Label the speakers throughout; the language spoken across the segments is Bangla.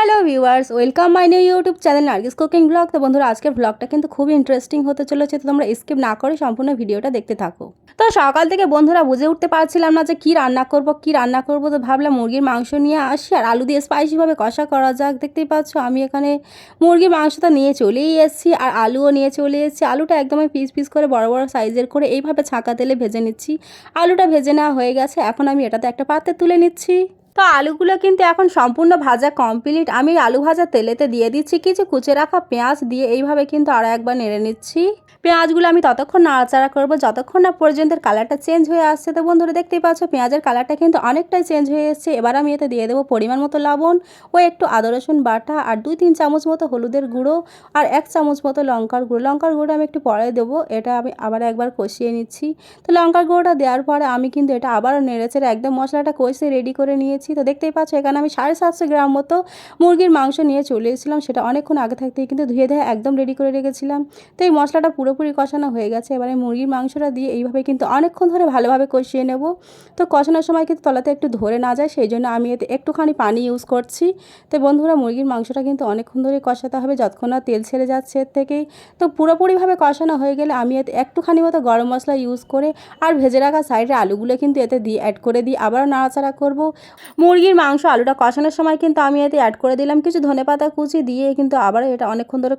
Speaker 1: Hello viewers, welcome my new YouTube channel Nargis cooking blog. তো বন্ধুরা, আজকের ব্লগটা কিন্তু খুবই ইন্টারেস্টিং হতে চলেছে, তো তোমরা স্কিপ না করে সম্পূর্ণ ভিডিওটা দেখতে থাকো। তো সকাল থেকে বন্ধুরা বুঝে উঠতে পারছিলাম না যে কী রান্না করব। তো ভাবলাম মুরগির মাংস নিয়ে আসি আর আলু দিয়ে স্পাইসিভাবে কষা করা যাক। দেখতেই পাচ্ছ আমি এখানে মুরগির মাংসটা নিয়ে চলেই এসেছি আর আলুও নিয়ে চলে এসেছি। আলুটা একদমই পিস পিস করে বড় বড় সাইজের করে এইভাবে ছাঁকা তেলে ভেজে নিচ্ছি। আলুটা ভেজে নেওয়া হয়ে গেছে, এখন আমি এটাতে একটা পাত্রে তুলে নিচ্ছি। তো আলুগুলো কিন্তু এখন সম্পূর্ণ ভাজা কমপ্লিট। আমি আলু ভাজা তেলেতে দিয়ে দিচ্ছি কিছু কুচে রাখা পেঁয়াজ, দিয়ে এইভাবে কিন্তু আরও একবার নেড়ে নিচ্ছি। পেঁয়াজগুলো আমি ততক্ষণ নাড়াচাড়া করবো যতক্ষণ না পর্যন্ত কালারটা চেঞ্জ হয়ে আসছে। তো বন্ধুরা দেখতেই পাচ্ছ পেঁয়াজের কালারটা কিন্তু অনেকটাই চেঞ্জ হয়ে এসেছে। এবার আমি এতে দিয়ে দেবো পরিমাণ মতো লবণ ও একটু আদা রসুন বাটা আর 2-3 চামচ মতো হলুদের গুঁড়ো আর 1 চামচ মতো লঙ্কার গুঁড়ো আমি একটু পরে দেবো। এটা আমি আবার একবার কষিয়ে নিচ্ছি। তো লঙ্কার গুঁড়োটা দেওয়ার পরে আমি কিন্তু এটা আবারও নেড়েচেড়ে একদম মশলাটা কষিয়ে রেডি করে নিয়েছি। তো দেখতেই পাচ্ছ এখানে আমি 750 গ্রাম মতো মুরগির মাংস নিয়ে চলে এসেছিলাম। সেটা অনেকক্ষণ আগে থাকতেই কিন্তু ধুয়ে একদম রেডি করে রেখেছিলাম। তো এই মশলাটা পুরোপুরি কষানো হয়ে গেছে। এবারে মুরগির মাংসটা দিয়ে এইভাবে কিন্তু অনেকক্ষণ ধরে ভালোভাবে কষিয়ে নেব। তো কষানোর সময় কিন্তু তলাতে একটু ধরে না যায়, সেই জন্য আমি এতে একটুখানি পানি ইউজ করছি। তো বন্ধুরা, মুরগির মাংসটা কিন্তু অনেকক্ষণ ধরে কষাতে হবে যতক্ষণ না তেল ছেড়ে যাচ্ছে এর থেকেই। তো পুরোপুরিভাবে কষানো হয়ে গেলে আমি এতে একটুখানি মতো গরম মশলা ইউজ করে আর ভেজে রাখা সাইডে আলুগুলো কিন্তু এতে অ্যাড করে দিই, আবারও নাড়াচাড়া করব। মুরগির মাংস আলুটা কষানোর সময় কিন্তু আমি এতে অ্যাড করে দিলাম কিছু ধনেপাতা কুচি, দিয়ে কিন্তু আবারও এটা অনেকক্ষণ ধরে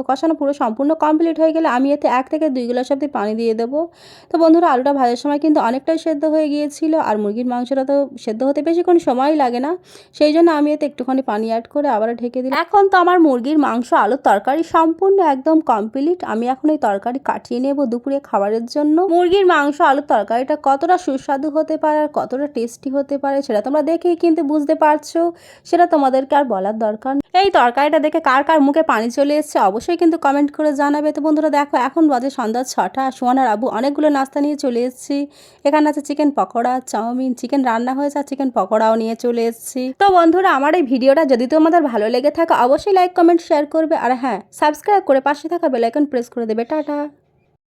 Speaker 1: কষানো পুরো সম্পূর্ণ কমপ্লিট হয়ে গেলে আমি এতে 1 থেকে 2 গ্লাস অবধি পানি দিয়ে দেবো। তো বন্ধুরা, আলুটা ভাজার সময় কিন্তু অনেকটাই সেদ্ধ হয়ে গিয়েছিল আর মুরগির মাংসটা তো সেদ্ধ হতে বেশিক্ষণ সময়ই লাগে না, সেই জন্য আমি এতে একটুখানি পানি অ্যাড করে আবারও ঢেকে দিই। এখন তো আমার মুরগির মাংস আলুর তরকারি সম্পূর্ণ একদম কমপ্লিট। আমি এখন এই তরকারি কাটিয়ে নেব দুপুরে খাবারের জন্য। মুরগির মাংস আলুর তরকারিটা কতটা সুস্বাদু হতে পারে আর কতটা টেস্টি হতে পারে সেটা তোমরা দেখেই কিন্তু বুঝতে পারছো, সেটা তোমাদেরকে আর বলার দরকার নেই। এই তরকারিটা দেখে কার কার মুখে পানি চলে এসছে অবশ্যই কিন্তু কমেন্ট করে জানাবে। তো বন্ধুরা দেখো, এখন বাজে সন্ধ্যা 6টা। সোহানার আবু অনেকগুলো নাস্তা নিয়ে চলে এসেছি। এখানে আছে চিকেন পকোড়া, চাউমিন, চিকেন রান্না হয়েছে আর চিকেন পকোড়াও নিয়ে চলে এসেছি। তো বন্ধুরা, আমার এই ভিডিওটা যদি তোমাদের ভালো লেগে থাকে অবশ্যই লাইক কমেন্ট শেয়ার করবে আর হ্যাঁ, সাবস্ক্রাইব করে পাশে থাকা বেল আইকন প্রেস করে দেবে। টাটা।